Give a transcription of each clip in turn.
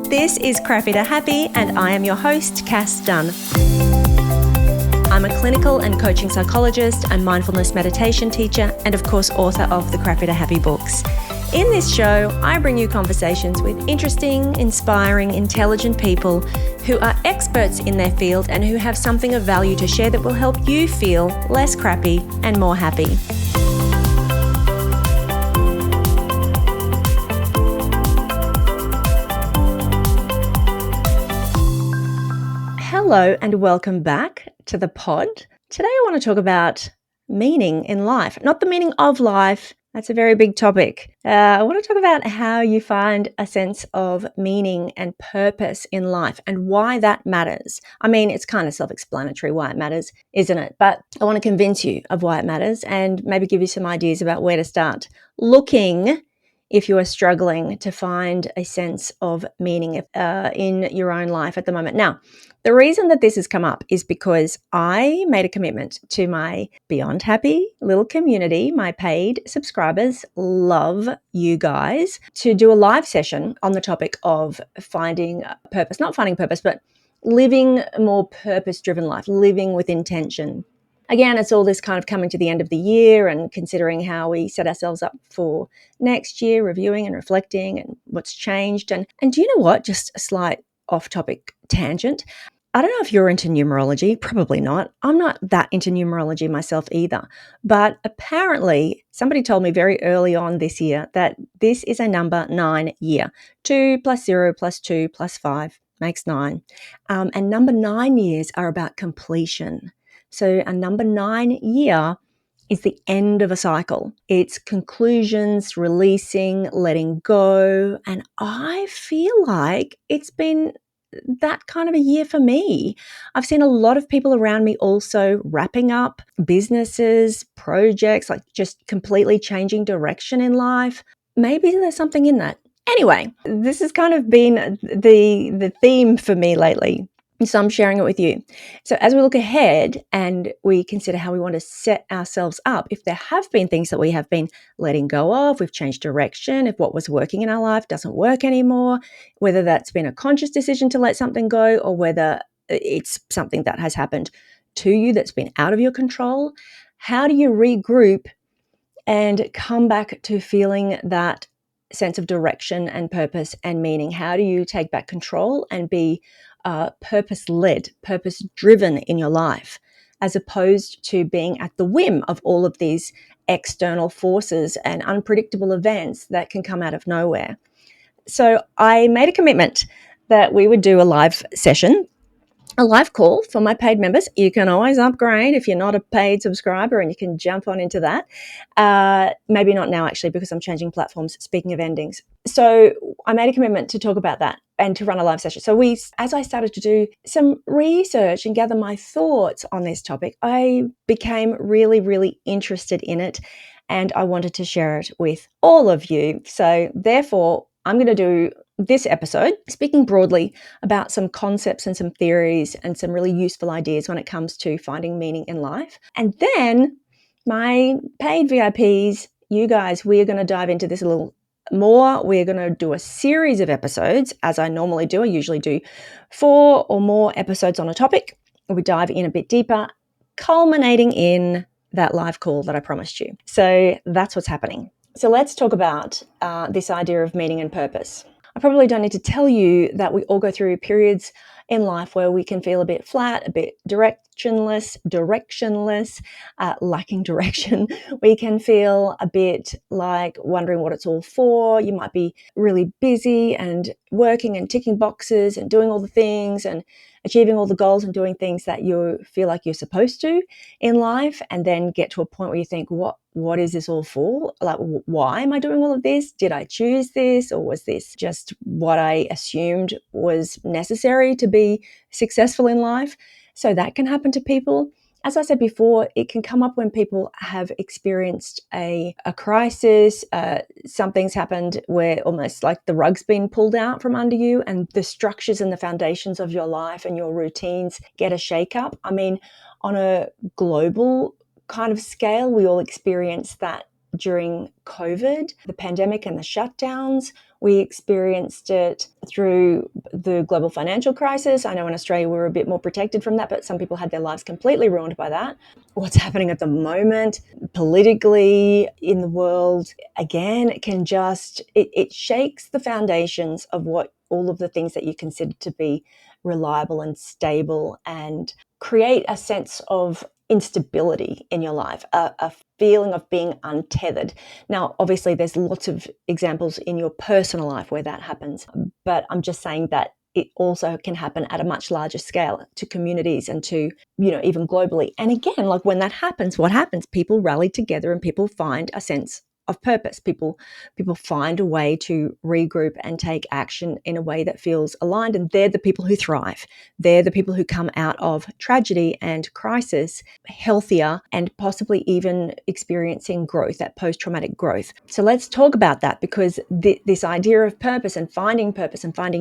This is Crappy to Happy, and I am your host, Cass Dunn. I'm a clinical and coaching psychologist and mindfulness meditation teacher, and of course, author of the Crappy to Happy books. In this show, I bring you conversations with interesting, inspiring, intelligent people who are experts in their field and who have something of value to share that will help you feel less crappy and more happy. Hello and welcome back to the pod. Today I want to talk about meaning in life, not the meaning of life. That's a very big topic. I want to talk about how you find a sense of meaning and purpose in life and why that matters. I mean, it's kind of self-explanatory why it matters, isn't it? But I want to convince you of why it matters and maybe give you some ideas about where to start looking if you are struggling to find a sense of meaning in your own life at the moment. Now, the reason that this has come up is because I made a commitment to my Beyond Happy little community, my paid subscribers, love you guys, to do a live session on the topic of finding purpose, not finding purpose, but living a more purpose-driven life, living with intention. Again, it's all this kind of coming to the end of the year and considering how we set ourselves up for next year, reviewing and reflecting and what's changed. And do you know what? Just a slight off-topic tangent. I don't know if you're into numerology, probably not. I'm not that into numerology myself either. But apparently, somebody told me very early on this year that this is a number 9 year. 2 plus 0 plus 2 plus 5 makes 9. And number 9 years are about completion. So a number 9 year is the end of a cycle. It's conclusions, releasing, letting go. And I feel like it's been that kind of a year for me. I've seen a lot of people around me also wrapping up businesses, projects, like just completely changing direction in life. Maybe there's something in that. Anyway, this has kind of been the theme for me lately. So I'm sharing it with you. So as we look ahead and we consider how we want to set ourselves up, if there have been things that we have been letting go of, we've changed direction, if what was working in our life doesn't work anymore, whether that's been a conscious decision to let something go or whether it's something that has happened to you that's been out of your control, how do you regroup and come back to feeling that sense of direction and purpose and meaning? How do you take back control and be purpose-led, purpose-driven in your life, as opposed to being at the whim of all of these external forces and unpredictable events that can come out of nowhere? So I made a commitment that we would do a live session, a live call for my paid members. You can always upgrade if you're not a paid subscriber and you can jump on into that. Maybe not now, actually, because I'm changing platforms, speaking of endings. So I made a commitment to talk about that and to run a live session. So as I started to do some research and gather my thoughts on this topic, I became really, really interested in it and I wanted to share it with all of you. So therefore, I'm going to do this episode speaking broadly about some concepts and some theories and some really useful ideas when it comes to finding meaning in life. And then my paid VIPs, you guys, we are going to dive into this a little more. We're going to do a series of episodes as I normally do. I usually do 4 or more episodes on a topic. We dive in a bit deeper, culminating in that live call that I promised you. So that's what's happening. So let's talk about this idea of meaning and purpose. I probably don't need to tell you that we all go through periods in life where we can feel a bit flat, a bit directionless, lacking direction. We can feel a bit like wondering what it's all for. You might be really busy and working and ticking boxes and doing all the things and achieving all the goals and doing things that you feel like you're supposed to in life, and then get to a point where you think, what is this all for? Like, why am I doing all of this? Did I choose this, or was this just what I assumed was necessary to be successful in life? So that can happen to people. As I said before, it can come up when people have experienced a crisis, something's happened where almost like the rug's been pulled out from under you and the structures and the foundations of your life and your routines get a shake-up. I mean, on a global kind of scale, we all experience that during COVID, the pandemic and the shutdowns. We experienced it through the global financial crisis. I know in Australia we were a bit more protected from that, but some people had their lives completely ruined by that. What's happening at the moment politically in the world, again, it shakes the foundations of what all of the things that you consider to be reliable and stable, and create a sense of instability in your life, a feeling of being untethered. Now, obviously, there's lots of examples in your personal life where that happens, but I'm just saying that it also can happen at a much larger scale to communities and to, even globally. And again, like when that happens, what happens? People rally together and people find a sense of purpose. People find a way to regroup and take action in a way that feels aligned, and they're the people who thrive. They're the people who come out of tragedy and crisis healthier and possibly even experiencing growth, that post-traumatic growth. So let's talk about that, because this idea of purpose and finding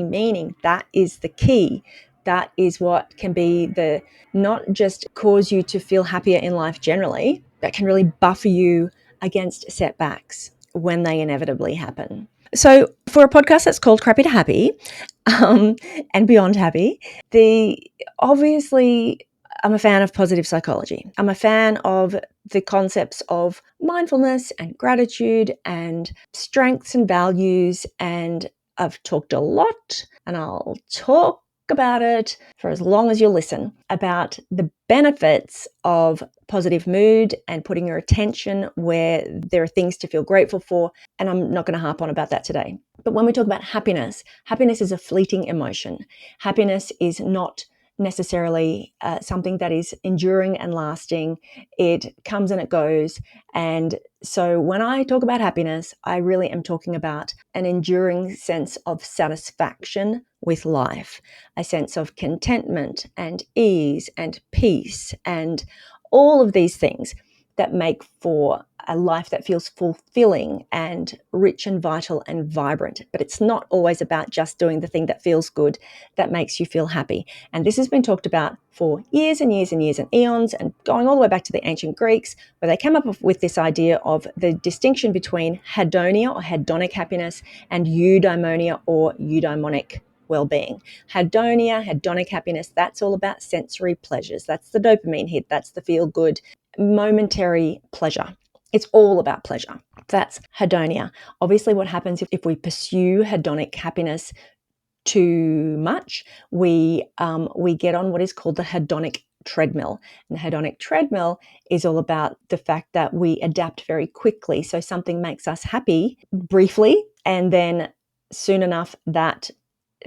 meaning, that is the key. That is what can be not just cause you to feel happier in life generally, that can really buffer you against setbacks when they inevitably happen. So for a podcast that's called Crappy to Happy, and Beyond Happy, obviously I'm a fan of positive psychology. I'm a fan of the concepts of mindfulness and gratitude and strengths and values, and I've talked a lot, and I'll talk about it for as long as you listen, about the benefits of positive mood and putting your attention where there are things to feel grateful for. And I'm not going to harp on about that today. But when we talk about happiness is a fleeting emotion. Happiness is not necessarily something that is enduring and lasting. It comes and it goes. And so when I talk about happiness, I really am talking about an enduring sense of satisfaction with life, a sense of contentment and ease and peace and all of these things that make for a life that feels fulfilling and rich and vital and vibrant. But it's not always about just doing the thing that feels good, that makes you feel happy. And this has been talked about for years and years and years and eons, and going all the way back to the ancient Greeks, where they came up with this idea of the distinction between hedonia or hedonic happiness and eudaimonia or eudaimonic well-being. Hedonia, hedonic happiness, that's all about sensory pleasures. That's the dopamine hit. That's the feel-good momentary pleasure. It's all about pleasure. That's hedonia. Obviously, what happens if we pursue hedonic happiness too much, we get on what is called the hedonic treadmill. And the hedonic treadmill is all about the fact that we adapt very quickly. So something makes us happy briefly, and then soon enough that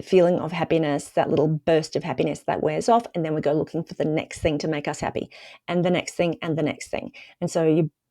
feeling of happiness, that little burst of happiness, that wears off, and then we go looking for the next thing to make us happy, and the next thing and the next thing. And so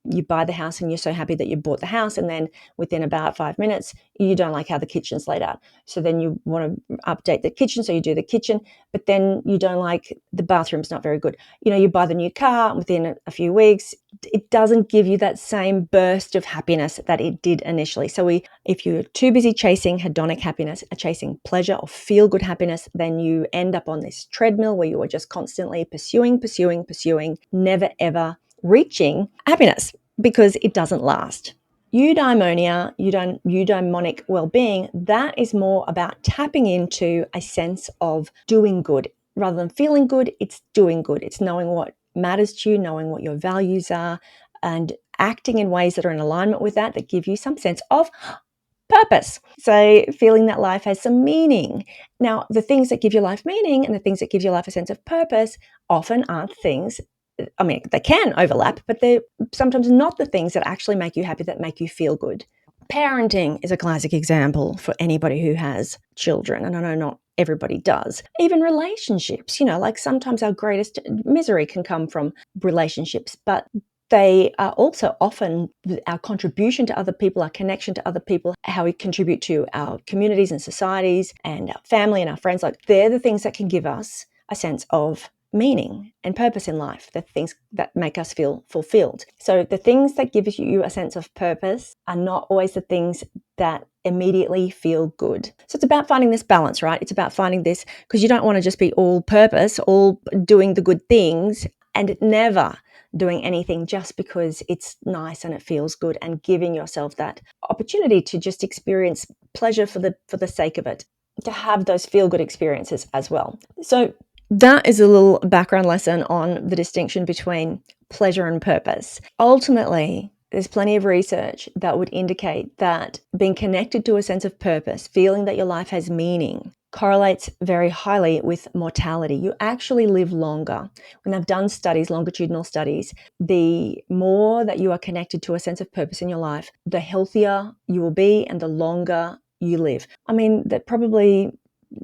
you buy the house and you're so happy that you bought the house, and then within about 5 minutes you don't like how the kitchen's laid out, so then you want to update the kitchen, so you do the kitchen, but then you don't like the bathroom's not very good. You buy the new car, within a few weeks it doesn't give you that same burst of happiness that it did initially. So if you're too busy chasing hedonic happiness, chasing pleasure or feel good happiness, then you end up on this treadmill where you are just constantly pursuing, never ever reaching happiness, because it doesn't last. Eudaimonia, eudaimonic well-being, that is more about tapping into a sense of doing good. Rather than feeling good, it's doing good. It's knowing what matters to you, knowing what your values are, and acting in ways that are in alignment with that give you some sense of purpose. So feeling that life has some meaning. Now, the things that give your life meaning and the things that give your life a sense of purpose often aren't things, I mean, they can overlap, but they're sometimes not the things that actually make you happy, that make you feel good. Parenting is a classic example for anybody who has children, and I know not everybody does. Even relationships, like sometimes our greatest misery can come from relationships, but they are also often our contribution to other people, our connection to other people, how we contribute to our communities and societies and our family and our friends. Like, they're the things that can give us a sense of meaning and purpose in life, the things that make us feel fulfilled. So the things that give you a sense of purpose are not always the things that immediately feel good. So it's about finding this balance, right? It's about finding this, because you don't want to just be all purpose, all doing the good things, and never doing anything just because it's nice and it feels good, and giving yourself that opportunity to just experience pleasure for the sake of it, to have those feel good experiences as well. So that is a little background lesson on the distinction between pleasure and purpose. Ultimately, there's plenty of research that would indicate that being connected to a sense of purpose, feeling that your life has meaning, correlates very highly with mortality. You actually live longer. When they've done studies, longitudinal studies, the more that you are connected to a sense of purpose in your life, the healthier you will be and the longer you live. I mean, that probably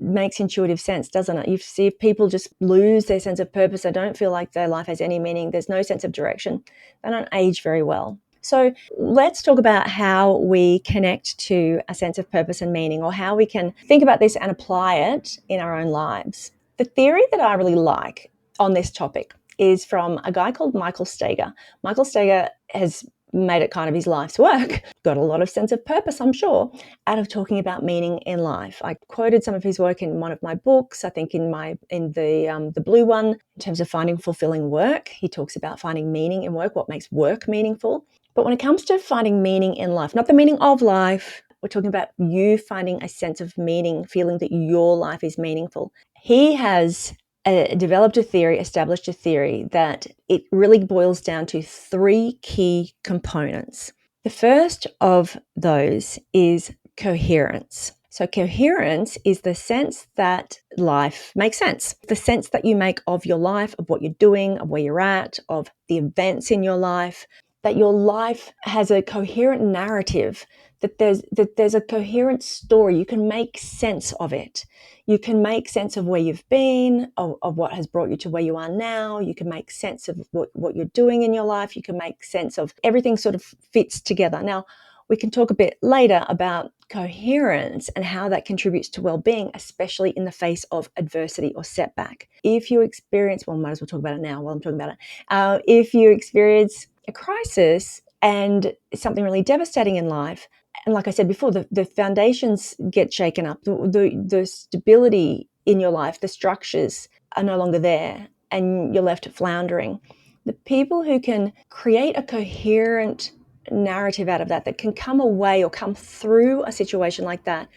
makes intuitive sense, doesn't it? You see, if people just lose their sense of purpose, they don't feel like their life has any meaning, there's no sense of direction, they don't age very well. So let's talk about how we connect to a sense of purpose and meaning, or how we can think about this and apply it in our own lives. The theory that I really like on this topic is from a guy called Michael Steger. Michael Steger has made it kind of his life's work, got a lot of sense of purpose, I'm sure, out of talking about meaning in life. I quoted some of his work in one of my books, I think in the blue one, in terms of finding fulfilling work. He talks about finding meaning in work, what makes work meaningful. But when it comes to finding meaning in life, not the meaning of life, we're talking about you finding a sense of meaning, feeling that your life is meaningful. He has established a theory that it really boils down to three key components. The first of those is coherence. So coherence is the sense that life makes sense, the sense that you make of your life, of what you're doing, of where you're at, of the events in your life, that your life has a coherent narrative, that there's a coherent story. You can make sense of it. You can make sense of where you've been, of what has brought you to where you are now. You can make sense of what you're doing in your life. You can make sense of everything sort of fits together. Now, we can talk a bit later about coherence and how that contributes to well-being, especially in the face of adversity or setback. If you experience, well, might as well talk about it now while I'm talking about it. If you experience a crisis and something really devastating in life, and like I said before, the foundations get shaken up, the stability in your life, the structures are no longer there, and you're left floundering. The people who can create a coherent narrative out of that can come away or come through a situation like that,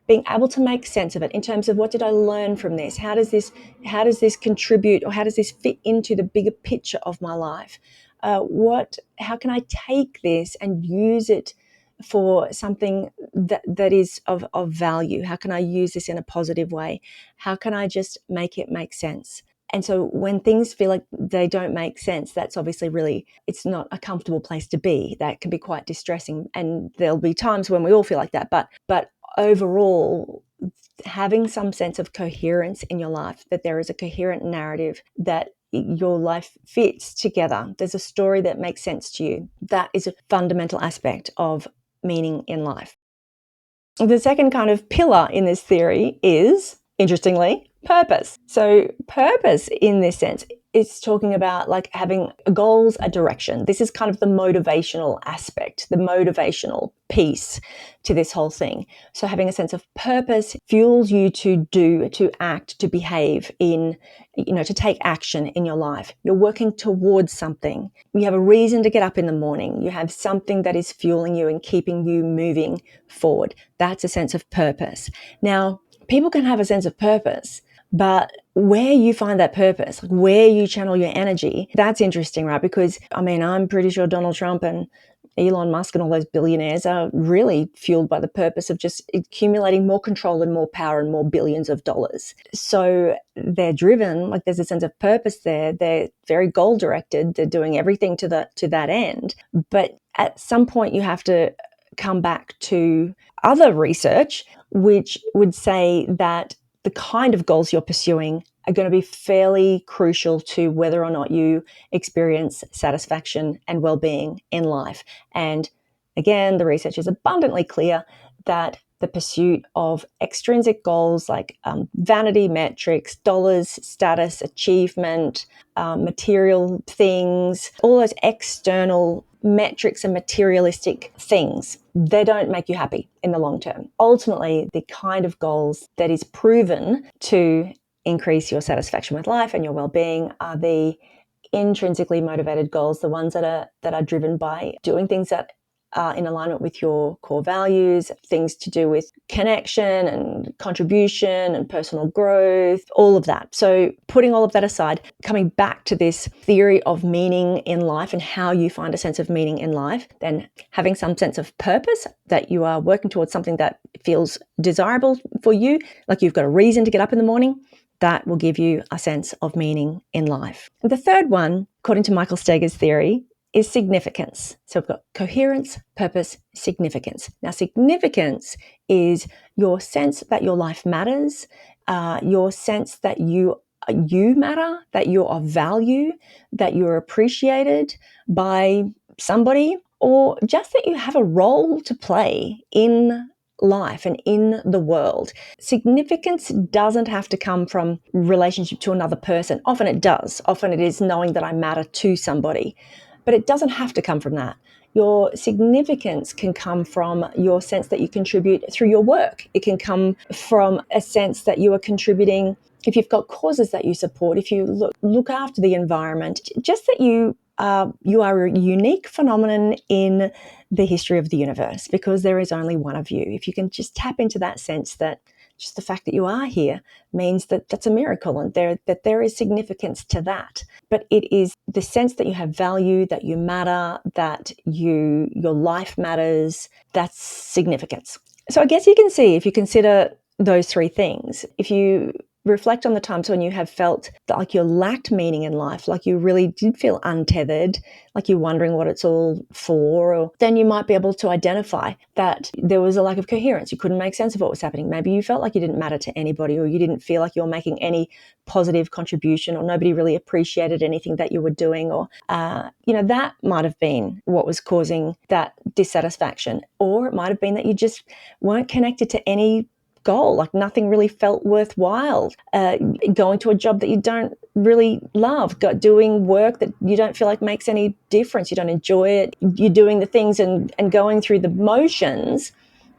being able to make sense of it in terms of, what did I learn from this? How does this contribute, or how does this fit into the bigger picture of my life? How can I take this and use it for something that is of value? How can I use this in a positive way? How can I just make it make sense? And so when things feel like they don't make sense, that's obviously it's not a comfortable place to be. That can be quite distressing. And there'll be times when we all feel like that. But overall, having some sense of coherence in your life, that there is a coherent narrative, that your life fits together, there's a story that makes sense to you, that is a fundamental aspect of meaning in life. The second kind of pillar in this theory is, interestingly, purpose. So purpose in this sense, it's talking about like having goals, a direction. This is kind of the motivational aspect, the motivational piece to this whole thing. So having a sense of purpose fuels you to do, to act, to behave to take action in your life. You're working towards something. You have a reason to get up in the morning. You have something that is fueling you and keeping you moving forward. That's a sense of purpose. Now, people can have a sense of purpose, but where you find that purpose, like where you channel your energy, that's interesting, right? Because, I mean, I'm pretty sure Donald Trump and Elon Musk and all those billionaires are really fueled by the purpose of just accumulating more control and more power and more billions of dollars. So they're driven, like there's a sense of purpose there. They're very goal directed. They're doing everything to that end. But at some point you have to come back to other research, which would say that the kind of goals you're pursuing are going to be fairly crucial to whether or not you experience satisfaction and well-being in life. And again, the research is abundantly clear that the pursuit of extrinsic goals like vanity metrics, dollars, status, achievement, material things, all those external metrics and materialistic things, they don't make you happy in the long term. Ultimately, the kind of goals that is proven to increase your satisfaction with life and your well-being are the intrinsically motivated goals, the ones that are driven by doing things that are in alignment with your core values, things to do with connection and contribution and personal growth, all of that. So putting all of that aside, coming back to this theory of meaning in life and how you find a sense of meaning in life, then having some sense of purpose, that you are working towards something that feels desirable for you, like you've got a reason to get up in the morning, that will give you a sense of meaning in life. And the third one, according to Michael Steger's theory, is significance. So we've got coherence, purpose, significance. Now, significance is your sense that your life matters, your sense that you matter, that you're of value, that you're appreciated by somebody, or just that you have a role to play in life and in the world. Significance doesn't have to come from relationship to another person. Often it does. Often it is knowing that I matter to somebody. But it doesn't have to come from that. Your significance can come from your sense that you contribute through your work. It can come from a sense that you are contributing if you've got causes that you support, if you look after the environment, just that you are a unique phenomenon in the history of the universe, because there is only one of you. If you can just tap into that sense that just the fact that you are here means that that's a miracle, and that there is significance to that. But it is the sense that you have value, that you matter, that your life matters. That's significance. So I guess you can see, if you consider those three things, if you reflect on the times when you have felt that like you lacked meaning in life, like you really did feel untethered, like you're wondering what it's all for, or then you might be able to identify that there was a lack of coherence. You couldn't make sense of what was happening. Maybe you felt like you didn't matter to anybody, or you didn't feel like you were making any positive contribution, or nobody really appreciated anything that you were doing, or that might have been what was causing that dissatisfaction. Or it might have been that you just weren't connected to any goal, like nothing really felt worthwhile, going to a job that you don't really love, doing work that you don't feel like makes any difference, you don't enjoy it, you're doing the things and going through the motions,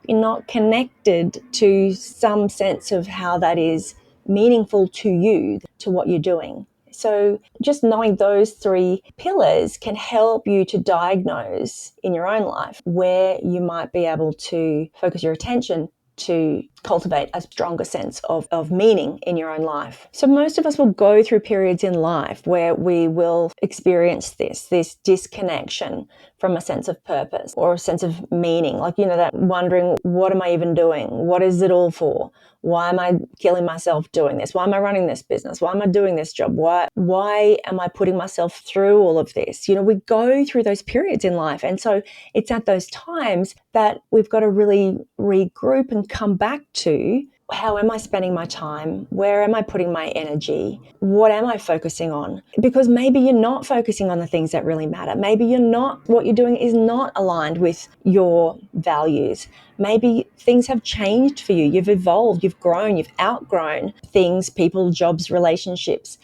you're not connected to some sense of how that is meaningful to you, to what you're doing. So just knowing those three pillars can help you to diagnose in your own life where you might be able to focus your attention to cultivate a stronger sense of meaning in your own life. So most of us will go through periods in life where we will experience this disconnection from a sense of purpose or a sense of meaning, like, that wondering, what am I even doing? What is it all for? Why am I killing myself doing this? Why am I running this business? Why am I doing this job? Why am I putting myself through all of this? We go through those periods in life. And so it's at those times that we've got to really regroup and come back to, how am I spending my time? Where am I putting my energy? What am I focusing on? Because maybe you're not focusing on the things that really matter. Maybe what you're doing is not aligned with your values. Maybe things have changed for you. You've evolved, you've grown, you've outgrown things, people, jobs, relationships.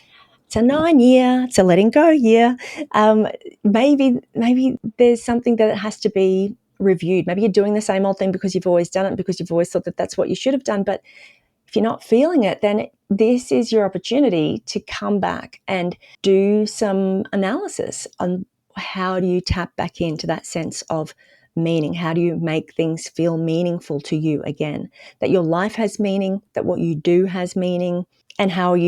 It's a 9-year, it's a letting go year. Maybe there's something that has to be reviewed. Maybe you're doing the same old thing because you've always done it, because you've always thought that that's what you should have done. But if you're not feeling it, then this is your opportunity to come back and do some analysis on how do you tap back into that sense of meaning? How do you make things feel meaningful to you again? That your life has meaning, that what you do has meaning, and how do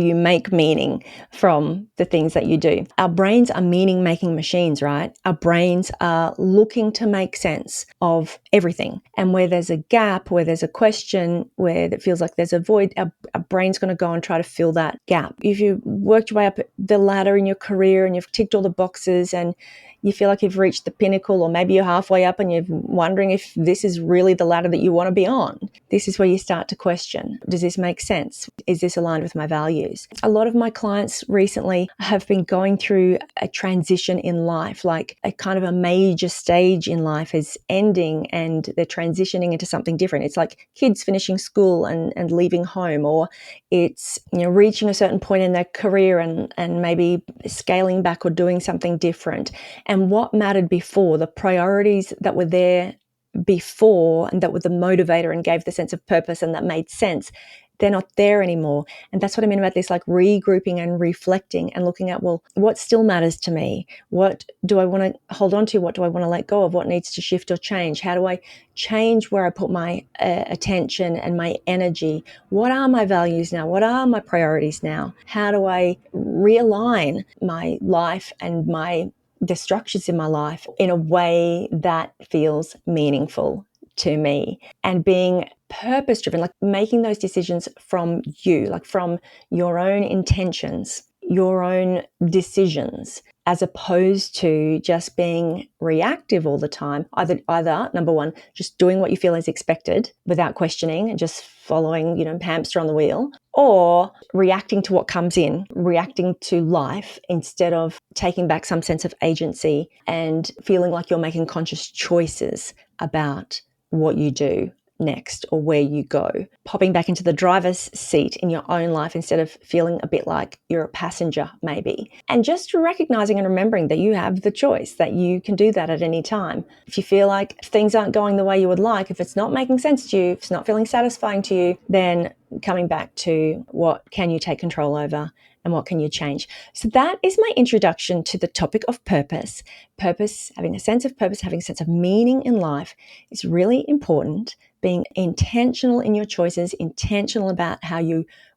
you make meaning from the things that you do? Our brains are meaning-making machines, right? Our brains are looking to make sense of everything. And where there's a gap, where there's a question, where it feels like there's a void, our brain's going to go and try to fill that gap. If you worked your way up the ladder in your career and you've ticked all the boxes and you feel like you've reached the pinnacle, or maybe you're halfway up and you're wondering if this is really the ladder that you want to be on, this is where you start to question, does this make sense? Is this aligned with my values? A lot of my clients recently have been going through a transition in life, like a kind of a major stage in life is ending and they're transitioning into something different. It's like kids finishing school and leaving home, or it's reaching a certain point in their career and maybe scaling back or doing something different. And what mattered before, the priorities that were there before and that were the motivator and gave the sense of purpose and that made sense, they're not there anymore. And that's what I mean about this, like regrouping and reflecting and looking at, well, what still matters to me? What do I want to hold on to? What do I want to let go of? What needs to shift or change? How do I change where I put my attention and my energy? What are my values now? What are my priorities now? How do I realign my life and the structures in my life in a way that feels meaningful to me? And being purpose driven, like making those decisions from you, like from your own intentions, your own decisions, as opposed to just being reactive all the time. Either number one, just doing what you feel is expected without questioning and just following, hamster on the wheel, or reacting to what comes in, reacting to life instead of taking back some sense of agency and feeling like you're making conscious choices about what you do next or where you go. Popping back into the driver's seat in your own life instead of feeling a bit like you're a passenger, maybe. And just recognizing and remembering that you have the choice, that you can do that at any time. If you feel like things aren't going the way you would like, if it's not making sense to you, if it's not feeling satisfying to you, then coming back to what can you take control over and what can you change. So that is my introduction to the topic of purpose. Purpose, having a sense of purpose, having a sense of meaning in life is really important. Being intentional in your choices, intentional about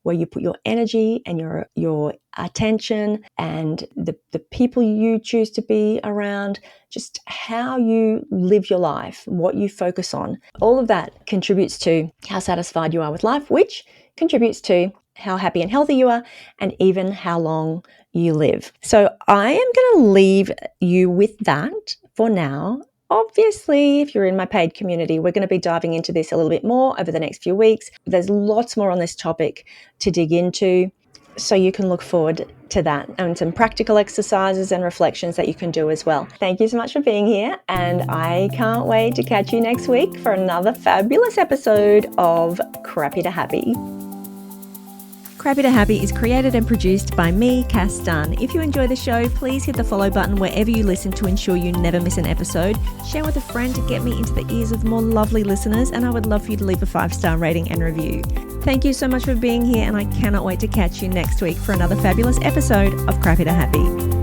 where you put your energy and your attention and the people you choose to be around, just how you live your life, what you focus on. All of that contributes to how satisfied you are with life, which contributes to how happy and healthy you are, and even how long you live. So I am going to leave you with that for now. Obviously, if you're in my paid community, we're going to be diving into this a little bit more over the next few weeks. There's lots more on this topic to dig into, so you can look forward to that and some practical exercises and reflections that you can do as well. Thank you so much for being here, and I can't wait to catch you next week for another fabulous episode of Crappy to Happy. Crappy to Happy is created and produced by me, Cass Dunn. If you enjoy the show, please hit the follow button wherever you listen to ensure you never miss an episode. Share with a friend to get me into the ears of more lovely listeners, and I would love for you to leave a 5-star rating and review. Thank you so much for being here, and I cannot wait to catch you next week for another fabulous episode of Crappy to Happy.